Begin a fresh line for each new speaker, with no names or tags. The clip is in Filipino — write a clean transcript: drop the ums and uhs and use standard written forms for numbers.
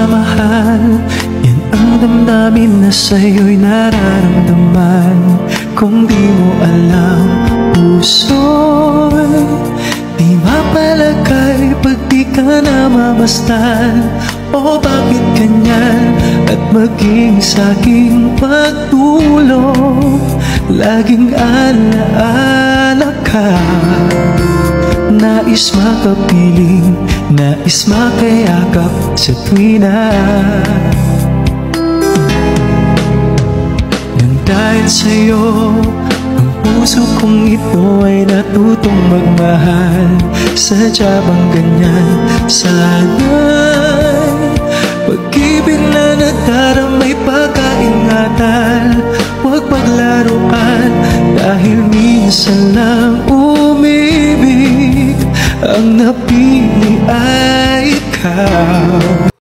pagmamahal, yan ang damdamin na sa'yo'y nararamdaman. Kung di mo alam, puso'y di mapalagay pag di ka namamastan. O bakit ganyan? At maging sa'king pagtulong, laging alaala ka. Nais makapiling, nais makayakap sa tuwina. Nang dahil sa'yo, ang puso kong ito ay natutong magmahal. Sadya bang ganyan? Sana'y pag-ibig na nagdaramay pagkaingatan. Huwag paglaruan, dahil minsan lang umibig, ang napili ay ikaw.